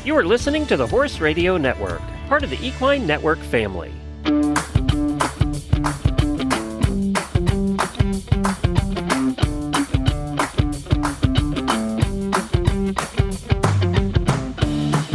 You are listening to the Horse Radio Network, part of the Equine Network family.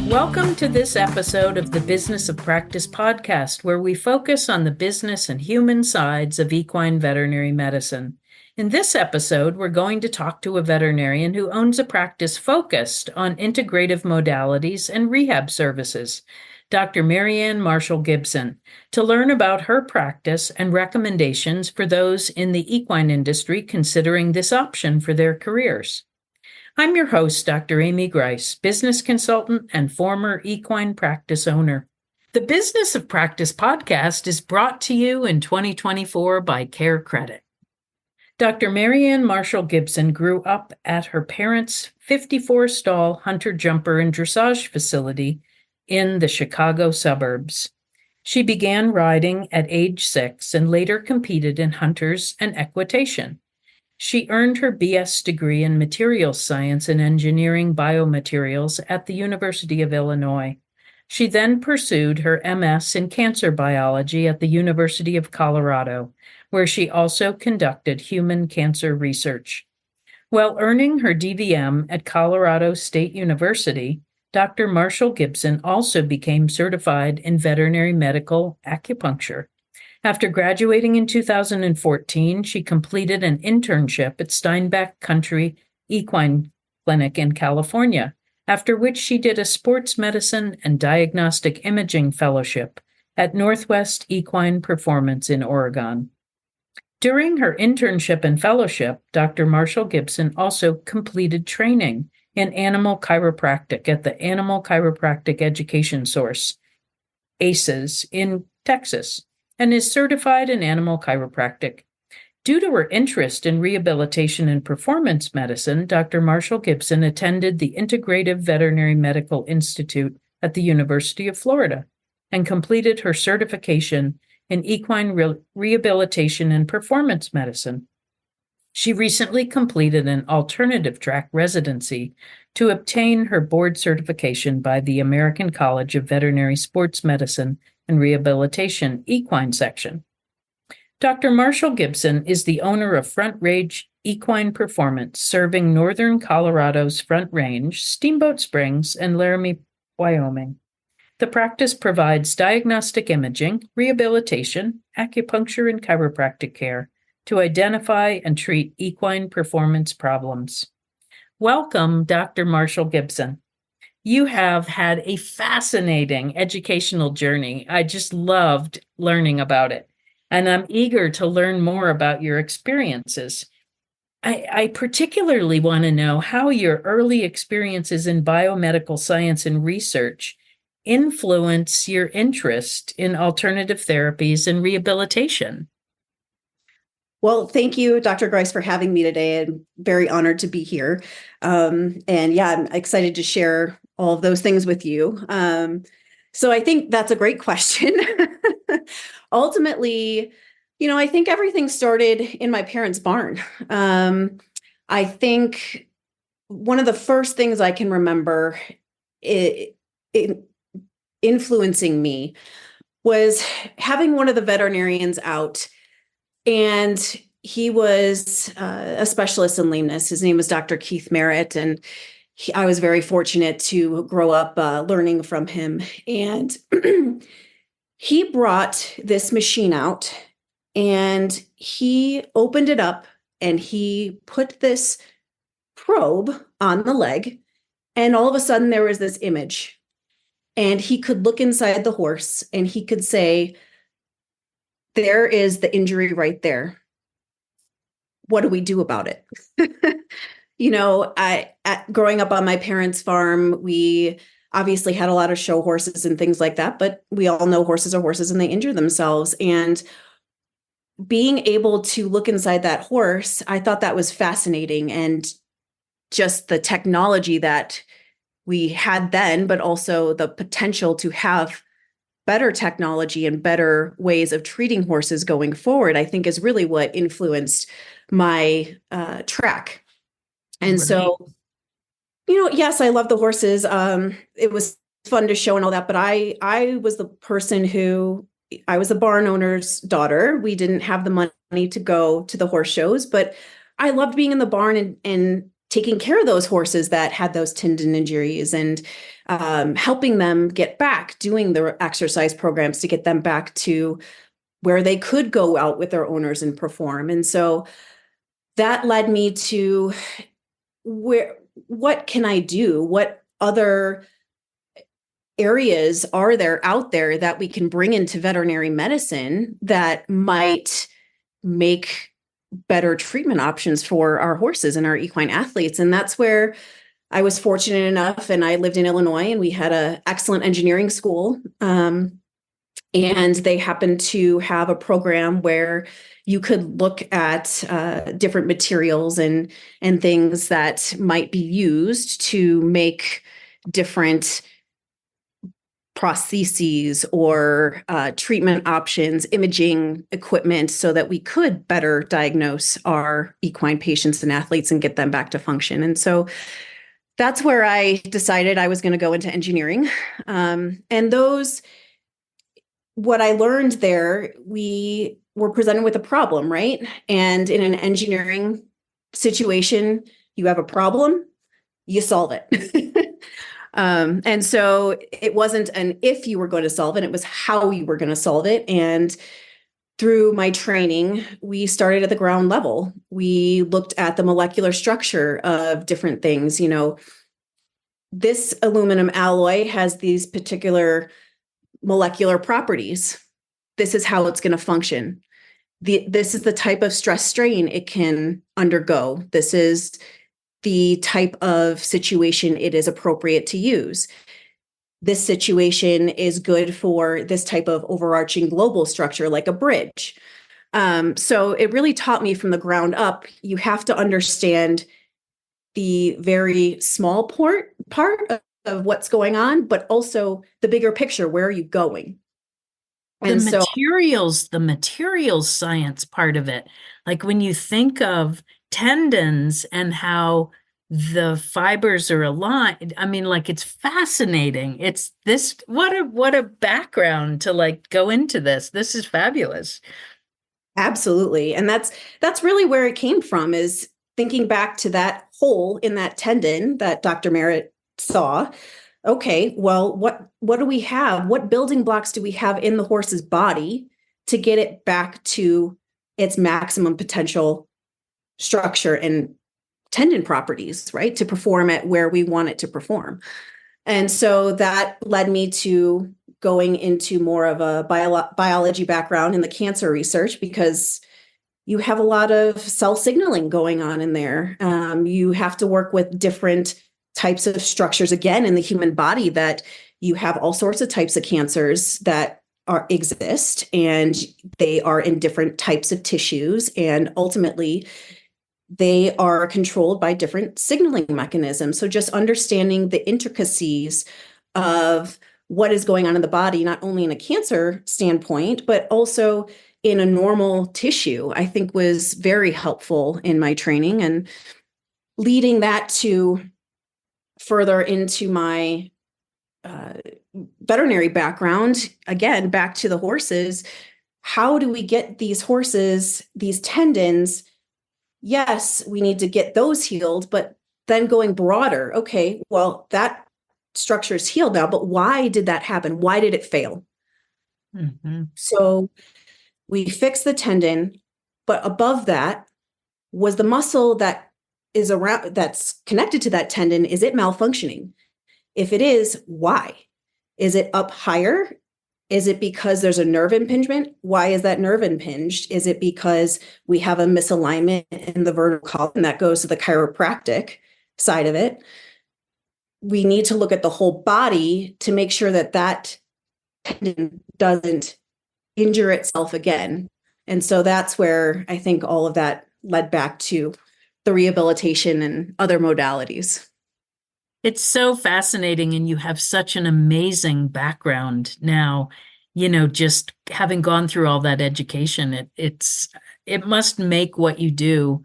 Welcome to this episode of the Business of Practice podcast, where we focus on the business and human sides of equine veterinary medicine. In this episode, we're going to talk to a veterinarian who owns a practice focused on integrative modalities and rehab services, Dr. Marianne Marshall-Gibson, to learn about her practice and recommendations for those in the equine industry considering this option for their careers. I'm your host, Dr. Amy Grice, business consultant and former equine practice owner. The Business of Practice podcast is brought to you in 2024 by Care Credit. Dr. Marianne Marshall-Gibson grew up at her parents' 54-stall hunter jumper and dressage facility in the Chicago suburbs. She began riding at age 6 and later competed in hunters and equitation. She earned her BS degree in materials science and engineering biomaterials at the University of Illinois. She then pursued her MS in cancer biology at the University of Colorado, where she also conducted human cancer research. While earning her DVM at Colorado State University, Dr. Marshall-Gibson also became certified in veterinary medical acupuncture. After graduating in 2014, she completed an internship at Steinbeck Country Equine Clinic in California, after which she did a sports medicine and diagnostic imaging fellowship at Northwest Equine Performance in Oregon. During her internship and fellowship, Dr. Marshall-Gibson also completed training in animal chiropractic at the Animal Chiropractic Education Source, ACES, in Texas, and is certified in animal chiropractic. Due to her interest in rehabilitation and performance medicine, Dr. Marshall-Gibson attended the Integrative Veterinary Medical Institute at the University of Florida and completed her certification in equine rehabilitation and performance medicine. She recently completed an alternative track residency to obtain her board certification by the American College of Veterinary Sports Medicine and Rehabilitation Equine Section. Dr. Marshall-Gibson is the owner of Front Range Equine Performance, serving northern Colorado's Front Range, Steamboat Springs, and Laramie, Wyoming. The practice provides diagnostic imaging, rehabilitation, acupuncture, and chiropractic care to identify and treat equine performance problems. Welcome, Dr. Marshall-Gibson. You have had a fascinating educational journey. I just loved learning about it, and I'm eager to learn more about your experiences. I particularly want to know how your early experiences in biomedical science and research influence your interest in alternative therapies and rehabilitation. Well, thank you, Dr. Grice, for having me today. I'm very honored to be here. I'm excited to share all of those things with you. So I think that's a great question. Ultimately, I think everything started in my parents' barn. I think one of the first things I can remember influencing me was having one of the veterinarians out, and he was a specialist in lameness. His name was Dr. Keith Merritt, and I was very fortunate to grow up learning from him. And he brought this machine out, and he opened it up, and he put this probe on the leg, and all of a sudden there was this image. And he could look inside the horse, and he could say, there is the injury right there. What do we do about it? Growing up on my parents' farm, we obviously had a lot of show horses and things like that, but we all know horses are horses and they injure themselves. And being able to look inside that horse, I thought that was fascinating. And just the technology that we had then, but also the potential to have better technology and better ways of treating horses going forward, I think is really what influenced my track. And Right. So Yes, I love the horses. It was fun to show and all that, but I was the person who I was a barn owner's daughter. We didn't have the money to go to the horse shows, but I loved being in the barn and taking care of those horses that had those tendon injuries and helping them get back, doing the exercise programs to get them back to where they could go out with their owners and perform. And so that led me to what can I do? What other areas are there out there that we can bring into veterinary medicine that might make better treatment options for our horses and our equine athletes? And that's where I was fortunate enough, and I lived in Illinois, and we had an excellent engineering school. And they happened to have a program where you could look at different materials and things that might be used to make different prostheses or treatment options, imaging equipment, so that we could better diagnose our equine patients and athletes and get them back to function. And so that's where I decided I was going to go into engineering. What I learned there, we were presented with a problem, right? And in an engineering situation, you have a problem, you solve it. And so it wasn't an if you were going to solve it, it was how you were going to solve it. And through my training, we started at the ground level. We looked at the molecular structure of different things. This aluminum alloy has these particular molecular properties. This is how it's going to function. This is the type of stress strain it can undergo. This is the type of situation it is appropriate to use. This situation is good for this type of overarching global structure, like a bridge. So it really taught me from the ground up, you have to understand the very small part of what's going on, but also the bigger picture. Where are you going? And the materials science part of it. Like when you think of tendons and how the fibers are aligned, I mean, like, it's fascinating. It's this, what a background to like go into this. This is fabulous. Absolutely. And that's really where it came from, is thinking back to that hole in that tendon that Dr. Merritt saw. Okay, well, what do we have? What building blocks do we have in the horse's body to get it back to its maximum potential structure and tendon properties, right? To perform at where we want it to perform. And so that led me to going into more of a biology background in the cancer research, because you have a lot of cell signaling going on in there. You have to work with different types of structures, again, in the human body, that you have all sorts of types of cancers that exist, and they are in different types of tissues. And ultimately, they are controlled by different signaling mechanisms. So just understanding the intricacies of what is going on in the body, not only in a cancer standpoint, but also in a normal tissue, I think was very helpful in my training, and leading that to further into my veterinary background. Again, back to the horses. How do we get these horses, these tendons? Yes, we need to get those healed, but then going broader. Okay, well, that structure is healed now, but why did that happen? Why did it fail? Mm-hmm. So we fix the tendon, but above that was the muscle that is around, that's connected to that tendon. Is it malfunctioning? If it is, why? Is it up higher? Is it because there's a nerve impingement? Why is that nerve impinged? Is it because we have a misalignment in the vertebral column that goes to the chiropractic side of it? We need to look at the whole body to make sure that that tendon doesn't injure itself again. And so that's where I think all of that led back to the rehabilitation and other modalities. It's so fascinating, and you have such an amazing background now, just having gone through all that education. It must make what you do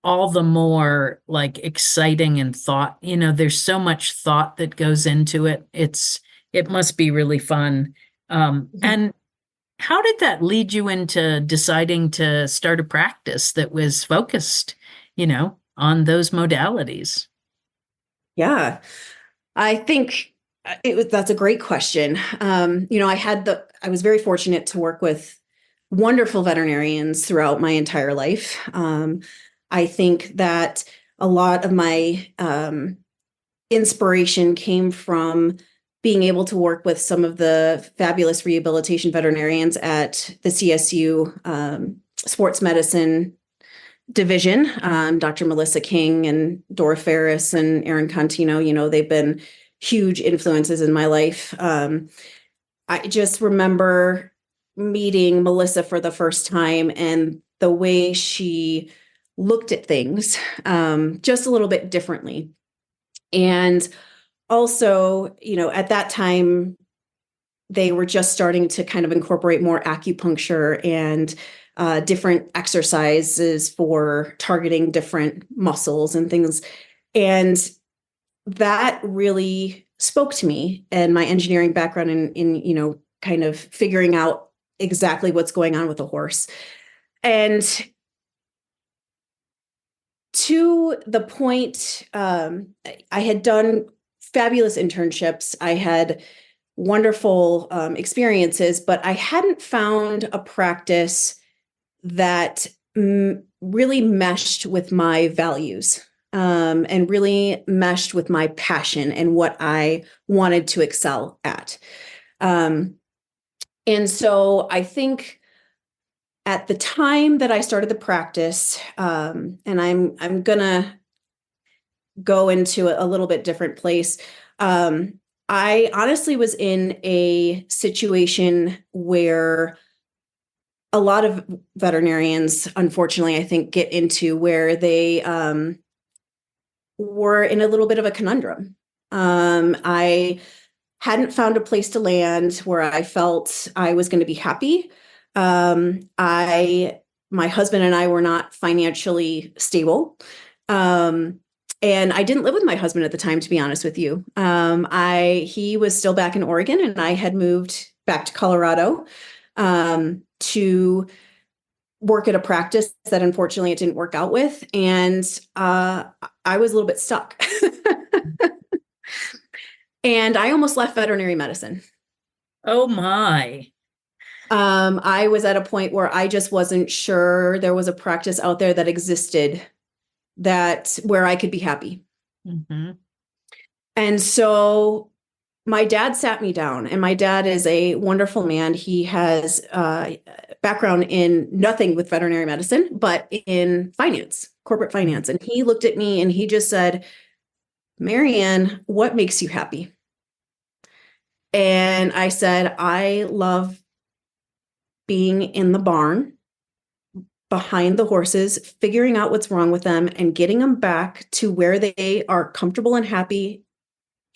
all the more like exciting and thought, there's so much thought that goes into it. It must be really fun. And how did that lead you into deciding to start a practice that was focused, on those modalities? Yeah, I think that's a great question. I was very fortunate to work with wonderful veterinarians throughout my entire life. I think that a lot of my inspiration came from being able to work with some of the fabulous rehabilitation veterinarians at the CSU sports medicine division, Dr. Melissa King and Dora Ferris and Erin Contino. They've been huge influences in my life. I just remember meeting Melissa for the first time and the way she looked at things just a little bit differently. And also, at that time, they were just starting to kind of incorporate more acupuncture and different exercises for targeting different muscles and things. And that really spoke to me and my engineering background in kind of figuring out exactly what's going on with a horse. And to the point, I had done fabulous internships. I had wonderful experiences, but I hadn't found a practice that really meshed with my values and really meshed with my passion and what I wanted to excel at. And so I think at the time that I started the practice, and I'm gonna go into a little bit different place. I honestly was in a situation where a lot of veterinarians, unfortunately, I think, get into where they were in a little bit of a conundrum. I hadn't found a place to land where I felt I was going to be happy. My husband and I were not financially stable. And I didn't live with my husband at the time, to be honest with you. He was still back in Oregon and I had moved back to Colorado to work at a practice that unfortunately it didn't work out with. And I was a little bit stuck. And I almost left veterinary medicine. Oh my. I was at a point where I just wasn't sure there was a practice out there that existed where I could be happy. Mm-hmm. And so my dad sat me down, and my dad is a wonderful man. He has background in nothing with veterinary medicine, but in finance, corporate finance. And he looked at me and he just said, "Marianne, what makes you happy?" And I said, "I love being in the barn behind the horses, figuring out what's wrong with them and getting them back to where they are comfortable and happy,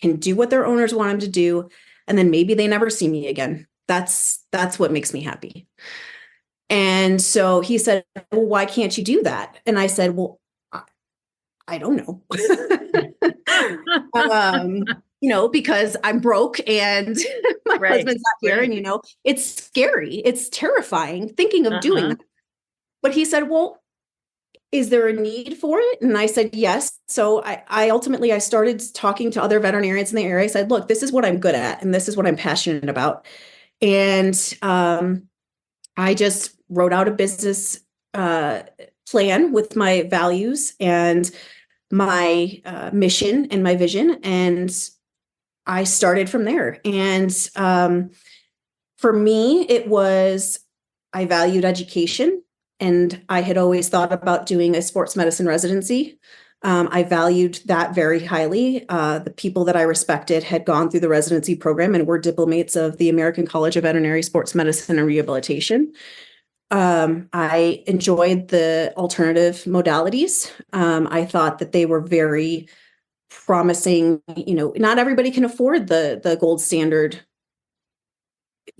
can do what their owners want them to do. And then maybe they never see me again. That's what makes me happy." And so he said, "Well, why can't you do that?" And I said, "Well, I don't know." Because I'm broke and my husband's not here. Right. And, it's scary. It's terrifying thinking of doing that. But he said, "Well, is there a need for it?" And I said, "Yes." So I ultimately started talking to other veterinarians in the area. I said, "Look, this is what I'm good at. And this is what I'm passionate about." And I just wrote out a business plan with my values and my mission and my vision. And I started from there. And for me, I valued education. And I had always thought about doing a sports medicine residency. I valued that very highly. The people that I respected had gone through the residency program and were diplomates of the American College of Veterinary Sports Medicine and Rehabilitation. I enjoyed the alternative modalities. I thought that they were very promising. Not everybody can afford the gold standard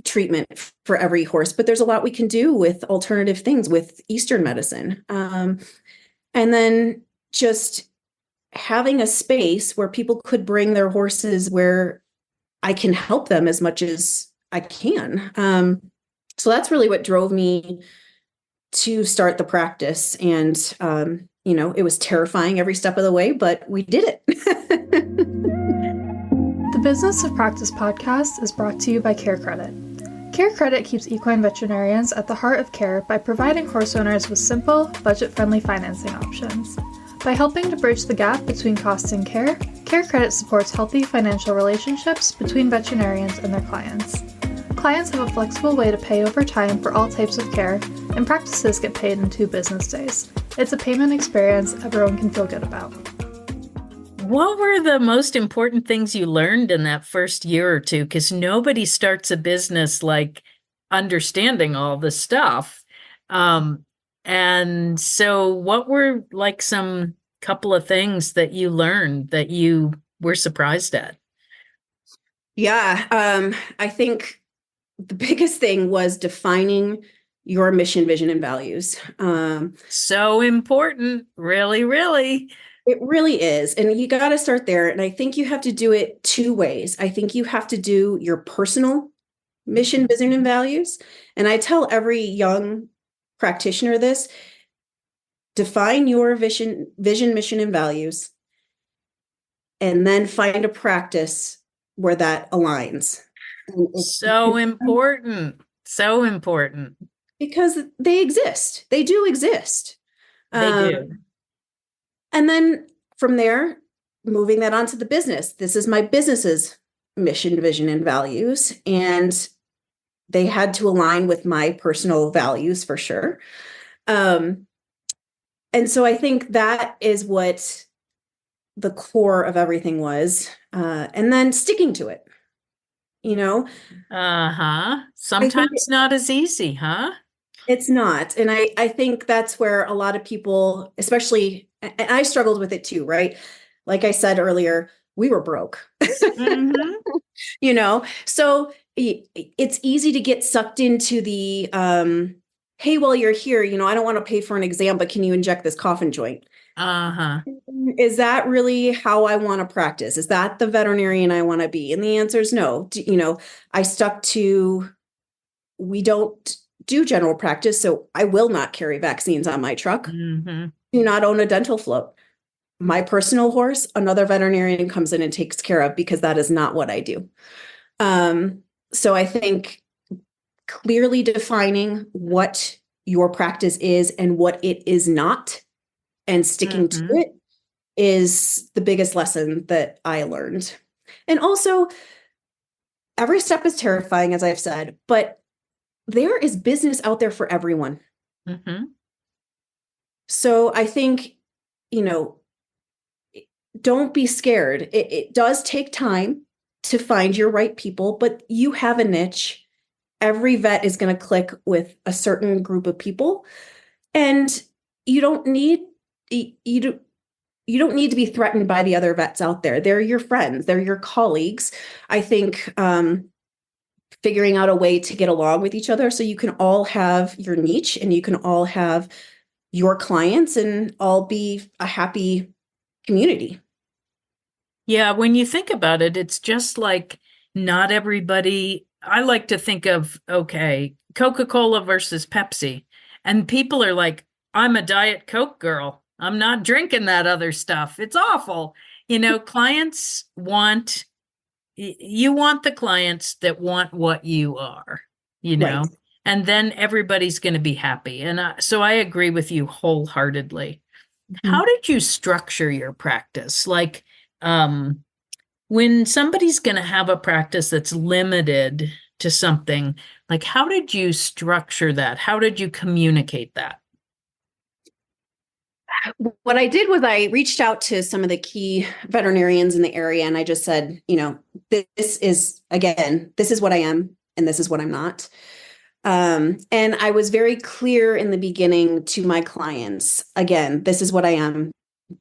treatment for every horse, but there's a lot we can do with alternative things with Eastern medicine. And And then just having a space where people could bring their horses where I can help them as much as I can. So that's really what drove me to start the practice. And, it was terrifying every step of the way, but we did it. The Business of Practice podcast is brought to you by Care Credit. Care Credit keeps equine veterinarians at the heart of care by providing horse owners with simple, budget-friendly financing options. By helping to bridge the gap between costs and care, Care Credit supports healthy financial relationships between veterinarians and their clients. Clients have a flexible way to pay over time for all types of care, and practices get paid in 2 business days. It's a payment experience everyone can feel good about. What were the most important things you learned in that first year or two? Because nobody starts a business like understanding all the stuff. And so what were like some couple of things that you learned that you were surprised at? Yeah, I think the biggest thing was defining your mission, vision, and values. So important, really, really. It really is. And you got to start there. And I think you have to do it 2 ways. I think you have to do your personal mission, vision, and values. And I tell every young practitioner this: define your vision, mission, and values, and then find a practice where that aligns. So important. So important. Because they exist. They do exist. They do. And then from there, moving that onto the business. This is my business's mission, vision, and values. And they had to align with my personal values for sure. And so I think that is what the core of everything was. And then sticking to it, Sometimes not as easy, huh? It's not. And I think that's where a lot of people, especially, and I struggled with it too, right? Like I said earlier, we were broke, Mm-hmm. So it's easy to get sucked into the, hey, while you're here, I don't want to pay for an exam, but can you inject this coffin joint? Uh-huh. Is that really how I want to practice? Is that the veterinarian I want to be? And the answer is no. I stuck to, we don't do general practice, so I will not carry vaccines on my truck. Mm-hmm. Do not own a dental float. My personal horse, another veterinarian comes in and takes care of, because that is not what I do. So I think clearly defining what your practice is and what it is not, and sticking to it, is the biggest lesson that I learned. And also, every step is terrifying, as I've said, but there is business out there for everyone. Mm-hmm. So I think, don't be scared. It does take time to find your right people, but you have a niche. Every vet is going to click with a certain group of people, and you don't need to be threatened by the other vets out there. They're your friends. They're your colleagues. I think figuring out a way to get along with each other so you can all have your niche and you can all have your clients and all be a happy community. Yeah, when you think about it, it's just like not everybody. I like to think of, okay, Coca-Cola versus Pepsi. And people are like, I'm a Diet Coke girl. I'm not drinking that other stuff. It's awful. Clients want, you want the clients that want what you are, Right. and then everybody's going to be happy. And so I agree with you wholeheartedly. Mm-hmm. How did you structure your practice? Like, when somebody's going to have a practice that's limited to something, like how did you structure that? How did you communicate that? What I did was I reached out to some of the key veterinarians in the area, and I just said, this is what I am and this is what I'm not. And I was very clear in the beginning to my clients, again, this is what I am,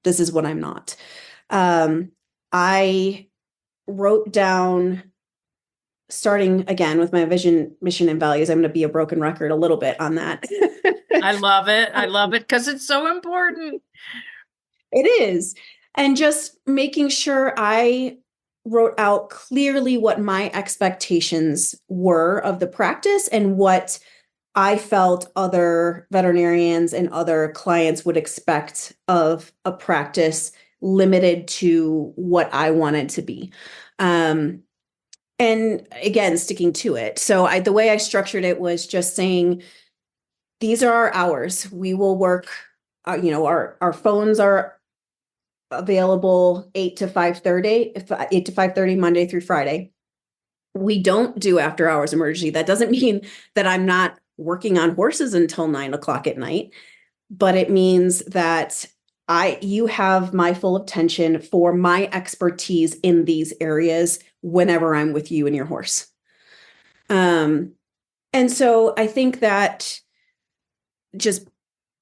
this is what I'm not. I wrote down, starting again with my vision, mission, and values. I'm going to be a broken record a little bit on that. I love it. I love it because it's so important. It is. And just making sure I wrote out clearly what my expectations were of the practice and what I felt other veterinarians and other clients would expect of a practice limited to what I wanted to be. And again, sticking to it. So the way I structured it was just saying, these are our hours. We will work, our phones are available 8 to 5:30, 8 to 5:30 Monday through Friday. We don't do after hours emergency. That doesn't mean that I'm not working on horses until 9 o'clock at night, but it means that you have my full attention for my expertise in these areas whenever I'm with you and your horse. And so I think that just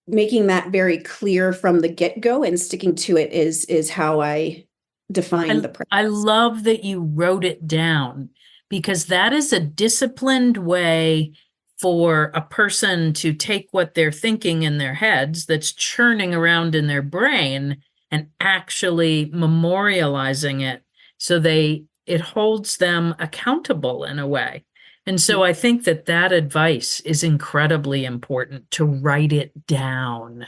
making that very clear from the get-go and sticking to it is how I define the practice. I love that you wrote it down, because that is a disciplined way for a person to take what they're thinking in their heads that's churning around in their brain and actually memorializing it so it holds them accountable in a way. And so I think that advice is incredibly important, to write it down,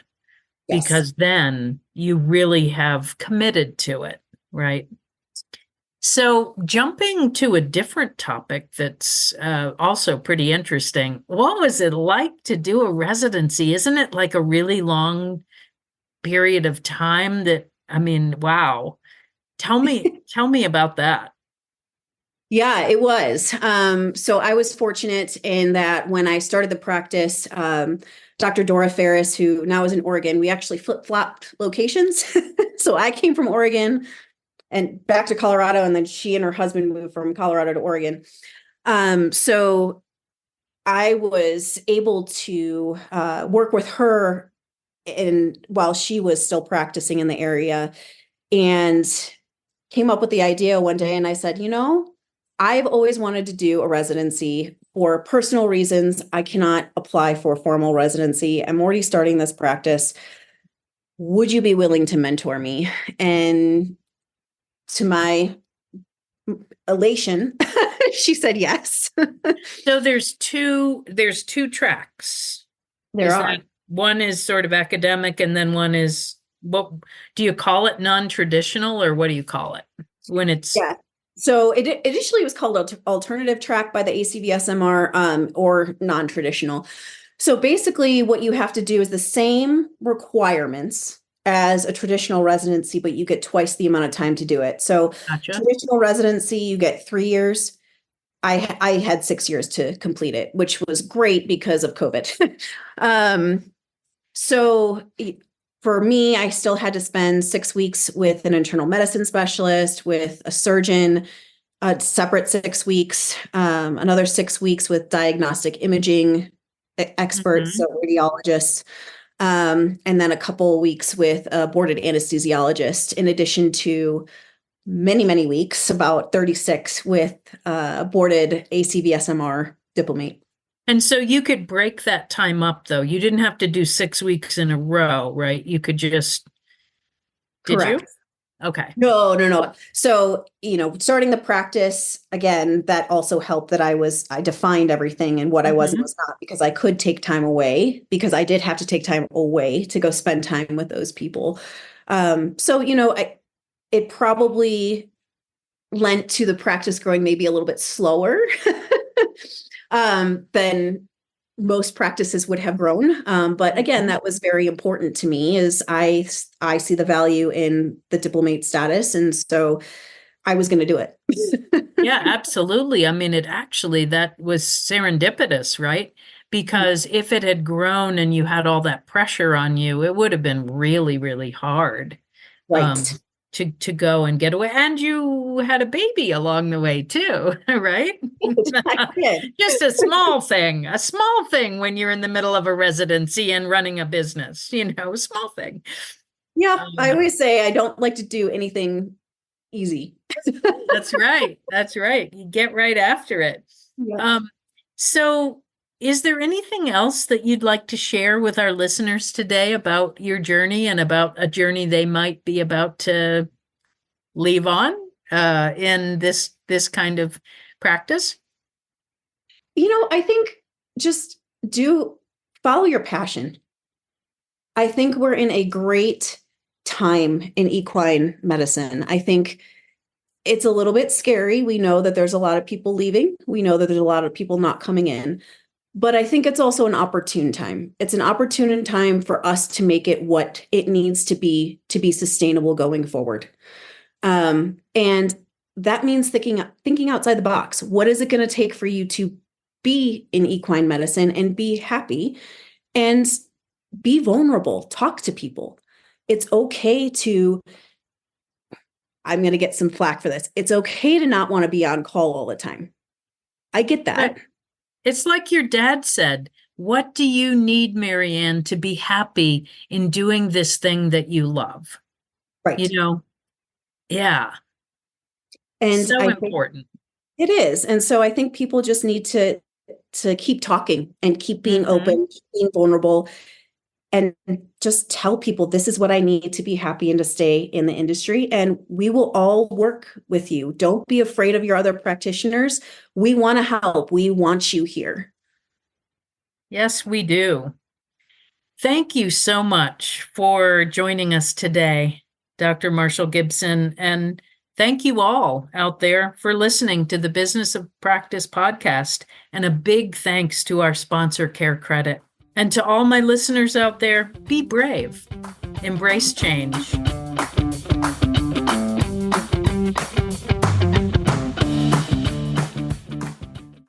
Yes. because then you really have committed to it, right? So jumping to a different topic that's also pretty interesting. What was it like to do a residency? Isn't it like a really long period of time wow. Tell me about that. Yeah, it was. So I was fortunate in that when I started the practice, Dr. Dora Ferris, who now is in Oregon, we actually flip-flopped locations. So I came from Oregon and back to Colorado, and then she and her husband moved from Colorado to Oregon. So I was able to work with her while she was still practicing in the area, and came up with the idea one day. And I said, I've always wanted to do a residency. For personal reasons, I cannot apply for a formal residency. I'm already starting this practice. Would you be willing to mentor me? And to my elation, she said yes. So there's two tracks. There are. One is sort of academic, and then one is, what do you call it, non-traditional, or what do you call it when it's? Yeah. So it initially was called alternative track by the ACVSMR, or non-traditional. So basically what you have to do is the same requirements as a traditional residency, but you get twice the amount of time to do it. So Gotcha. Traditional residency, you get 3 years. I had 6 years to complete it, which was great because of COVID. So for me, I still had to spend 6 weeks with an internal medicine specialist, with a surgeon, a separate 6 weeks, another 6 weeks with diagnostic imaging experts, so radiologists, and then a couple of weeks with a boarded anesthesiologist, in addition to many, many weeks, about 36 with a boarded ACVSMR diplomate. And so you could break that time up, though. You didn't have to do 6 weeks in a row, right? You could just. Correct. Did you? Okay. No. So, starting the practice, again, that also helped that I defined everything and what I was and was not, because I could take time away, because I did have to take time away to go spend time with those people. So, it probably lent to the practice growing maybe a little bit slower than most practices would have grown. But again, that was very important to me, is I see the value in the diplomate status. And so I was going to do it. Yeah, absolutely. I mean, that was serendipitous, right? Because if it had grown and you had all that pressure on you, it would have been really, really hard. Right. To go and get away. And you had a baby along the way too, right? I did. Just a small thing when you're in the middle of a residency and running a business, a small thing. Yeah. I always say I don't like to do anything easy. That's right. You get right after it. Yeah. So Is there anything else that you'd like to share with our listeners today about your journey and about a journey they might be about to leave on in this kind of practice? I think just follow your passion. I think we're in a great time in equine medicine. I think it's a little bit scary. We know that there's a lot of people leaving. We know that there's a lot of people not coming in. But I think it's also an opportune time. It's an opportune time for us to make it what it needs to be sustainable going forward. And that means thinking outside the box. What is it going to take for you to be in equine medicine and be happy and be vulnerable? Talk to people. It's okay to, I'm going to get some flack for this. It's okay to not want to be on call all the time. I get that. It's like your dad said, what do you need, Marianne, to be happy in doing this thing that you love? Right. Yeah. And so important. It is. And so I think people just need to keep talking and keep being open, keep being vulnerable, and just tell people this is what I need to be happy and to stay in the industry. And we will all work with you. Don't be afraid of your other practitioners. We want to help. We want you here. Yes, we do. Thank you so much for joining us today, Dr. Marshall-Gibson. And thank you all out there for listening to the Business of Practice podcast. And a big thanks to our sponsor, Care Credit. And to all my listeners out there, be brave. Embrace change.